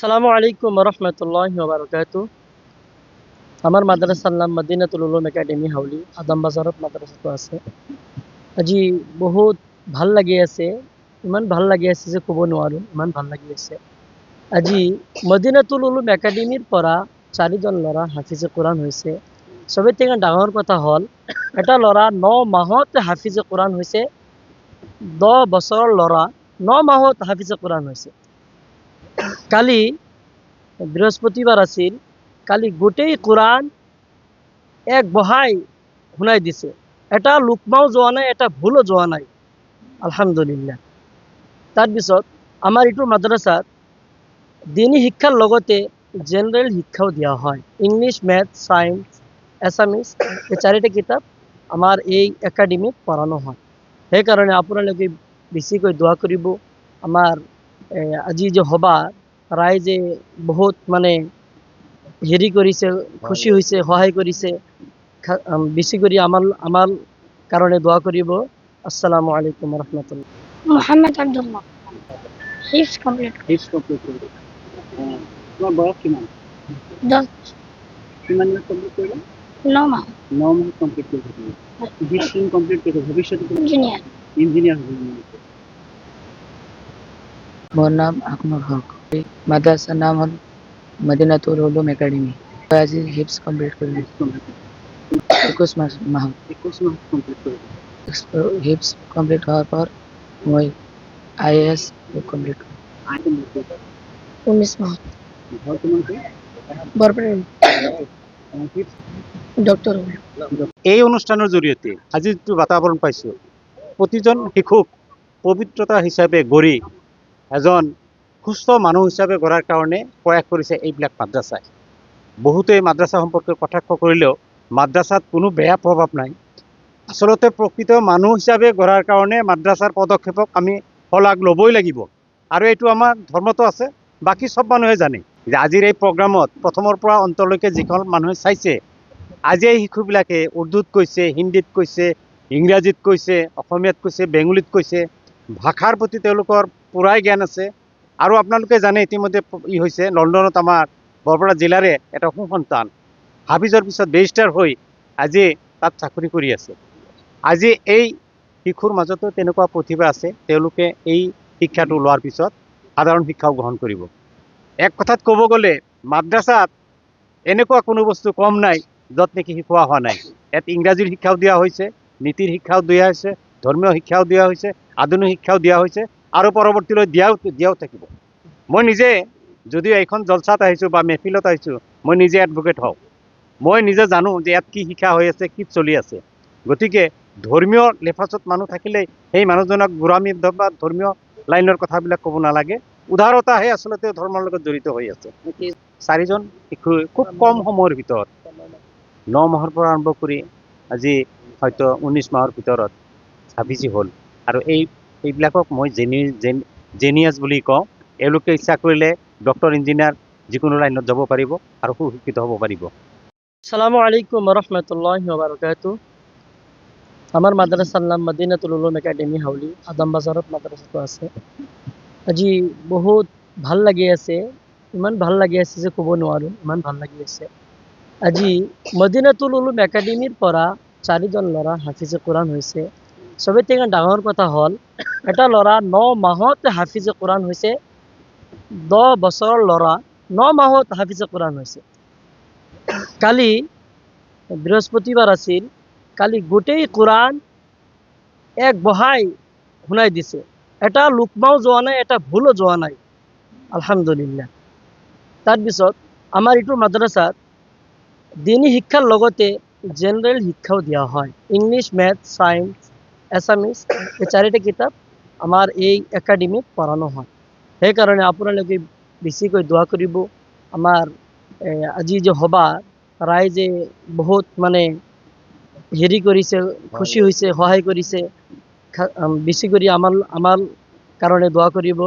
সালামু আলাইকুম রহমতুল্লাহি ওয়া বারাকাতুহু। আমার মাদ্রাসার নাম মদিনাতুল উলুম একাডেমি হাউলি আদম বাজারত মাদ্রাসাটো আছে। আজি বহুত ভাল লাগি আছে, ইমান ভাল লাগি আছে যে ক'ব নোৱাৰো, ইমান ভাল লাগি আছে। আজি মদিনাতুল উলুম একাডেমিৰ পৰা 4জন ল'ৰা হাফিজে কোৰাণ হৈছে। চবতকৈ ডাঙৰ কথা হ'ল এটা ল'ৰা 9 মাহত হাফিজে কোৰাণ হৈছে। 10 বছৰৰ ল'ৰা 9 মাহত হাফিজে কোৰাণ হৈছে। কালি বৃহস্পতিবাৰ আছিল, কালি গোটেই কোৰআন এক বহাই শুনাই দিছে। এটা লুকমাও যোৱা নাই, এটা ভুলো যোৱা নাই, আলহামদুলিল্লাহ। তাৰপিছত আমাৰ এইটো মাদ্ৰাসাত দিনী শিক্ষাৰ লগতে জেনাৰেল শিক্ষাও দিয়া হয়। ইংলিছ, মেথছ, সায়েন্স, এছামিজ এই 4টা কিতাপ আমাৰ এই একাডেমিত পঢ়ানো হয়। সেইকাৰণে আপোনালোকে বেছিকৈ দোৱা কৰিব। আমাৰ আজি যে সভা ৰাইজে বহুত হেৰি কৰিছে, খুশি হৈছে, সহায় কৰিছে। বেশি করে আমার কারণে দোয়া করিব। আসসালামু আলাইকুম রহমতুল্লাহ। মোহাম্মদ আব্দুল্লাহ হিফজ কমপ্লিট হিপস কমপ্লিট করবে। তোমার বয়স কিমান? 10 কিমান মাস কমপ্লিট করবে? 9 মাহ 9 মাস কমপ্লিট করবে তুমি। হিপস তুমি কমপ্লিট করবে, ভবিষ্যতে তুমি ইঞ্জিনিয়ার। ইঞ্জিনিয়ার হবে মনে হচ্ছে। मोर नाम अकमल हक। माद्रासा नाम हल मदीनातुल उलूम एकेडमी। आज हिप्स कमप्लीट कर ली। 21 मास 21 মাস কমপ্লিট করবে। हिप्स कमप्लीट হওয়ার পর মই আইএএস কমপ্লিট করি। আই কমপ্লিট করবে। 19 মাহ ঘর তোমাকে বরপরে হিপস ডক্টর এই অনুষ্ঠানৰ জৰিয়তে আজি যিটো বাতাবৰণ পাইছোঁ, প্ৰতিজন শিশুক পবিত্ৰতা হিচাপে গঢ়ি এজন সুস্থ মানুহ হিচাপে গঢ়াৰ কাৰণে প্ৰয়াস কৰিছে এইবিলাক মাদ্ৰাছাই। বহুতে মাদ্ৰাছা সম্পৰ্কে কটাক্ষ কৰিলেও মাদ্ৰাছাত কোনো বেয়া প্ৰভাৱ নাই। আচলতে প্ৰকৃত মানুহ হিচাপে গঢ়াৰ কাৰণে মাদ্ৰাছাৰ পদক্ষেপক আমি শলাগ ল'বই লাগিব, আৰু এইটো আমাৰ ধৰ্মতো আছে, বাকী চব মানুহে জানে যে আজিৰ এই প্ৰগ্ৰামত প্ৰথমৰ পৰা অন্তলৈকে যিখন মানুহে চাইছে, আজি এই শিশুবিলাকে উৰ্দুত কৈছে, হিন্দীত কৈছে, ইংৰাজীত কৈছে, অসমীয়াত কৈছে, বেংগলীত কৈছে। ভাষাৰ প্ৰতি তেওঁলোকৰ পূৰাই জ্ঞান আছে। আৰু আপোনালোকে জানে ইতিমধ্যে হৈছে লণ্ডনত আমাৰ বৰপেটা জিলাৰে এটা সুসন্তান হাফিজৰ পিছত বেৰিষ্টাৰ হৈ আজি তাত চাকৰি কৰি আছে। আজি এই শিশুৰ মাজতো তেনেকুৱা প্ৰতিভা আছে, তেওঁলোকে এই শিক্ষাটো লোৱাৰ পিছত সাধাৰণ শিক্ষাও গ্ৰহণ কৰিব। এক কথাত ক'ব গ'লে মাদ্ৰাছাত এনেকুৱা কোনো বস্তু কম নাই য'ত নেকি শিকোৱা হোৱা নাই। ইয়াত ইংৰাজীৰ শিক্ষাও দিয়া হৈছে, নীতিৰ শিক্ষাও দিয়া হৈছে, ধৰ্মীয় শিক্ষাও দিয়া হৈছে, আধুনিক শিক্ষাও দিয়া হৈছে, আৰু পৰৱৰ্তীলৈ দিয়াও থাকিব। মই নিজে যদিও এইখন জলচাত আহিছোঁ বা মেহফিলত আহিছোঁ, মই নিজে এডভকেট হওঁ। মই নিজে জানো যে ইয়াত কি শিক্ষা হৈ আছে, কি চলি আছে। গতিকে ধৰ্মীয় লেফাজত মানুহ থাকিলে সেই মানুহজনক গোড়ামী বা ধৰ্মীয় লাইনৰ কথাবিলাক ক'ব নালাগে। উদাৰতাহে আচলতে ধৰ্মৰ লগত জড়িত হৈ আছে। 4জন শিশুৱে খুব কম সময়ৰ ভিতৰত 9 মাহৰ পৰা আৰম্ভ কৰি আজি হয়তো 19 মাহৰ ভিতৰত হাফিজি হ'ল। আৰু এইবিলাকক মই জেনিয়াছ বুলি কওঁ। এওঁলোকে ইচ্ছা কৰিলে ডক্টৰ, ইঞ্জিনিয়াৰ যিকোনো লাইনত যাব পাৰিব আৰু সুশিক্ষিত হ'ব পাৰিব। সালামু আলাইকুম রহমতুল্লাহি ওয়া বারাকাতুহু। আমার মাদ্রাসার নাম মদিনাতুল উলুম একাডেমি হাউলি আদম বাজারত মাদ্রাসাটো আছে। আজি বহুত ভাল লাগি আছে, ইমান ভাল লাগি আছে যে ক'ব নোৱাৰো, ইমান ভাল লাগি আছে। আজি মদিনাতুল উলুম একাডেমিৰ পৰা 4জন ল'ৰা হাফিজে কোৰাণ হৈছে। চবতকৈ ডাঙৰ কথা হ'ল এটা ল'ৰা 9 মাহত হাফিজে কোৰাণ হৈছে। 10 বছৰৰ ল'ৰা 9 মাহত হাফিজে কোৰাণ হৈছে। কালি বৃহস্পতিবাৰ আছিল, কালি গোটেই কোৰআন এক বহাই শুনাই দিছে। এটা লুকমাও যোৱা নাই, এটা ভুলো যোৱা নাই, আলহামদুলিল্লাহ। তাৰপিছত আমাৰ এইটো মাদ্ৰাসাত দিনী শিক্ষাৰ লগতে জেনাৰেল শিক্ষাও দিয়া হয়। ইংলিছ, মেথছ, সায়েন্স, এছামিজ এই 4টা কিতাপ আমাৰ এই একাডেমিত পঢ়ানো হয়। সেইকাৰণে আপোনালোকে বেছিকৈ দোৱা কৰিব। আমাৰ আজি যে সভা ৰাইজে বহুত হেৰি কৰিছে, খুশি হৈছে, সহায় কৰিছে। বেশি কৰে আমাৰ কাৰণে দোয়া কৰিব।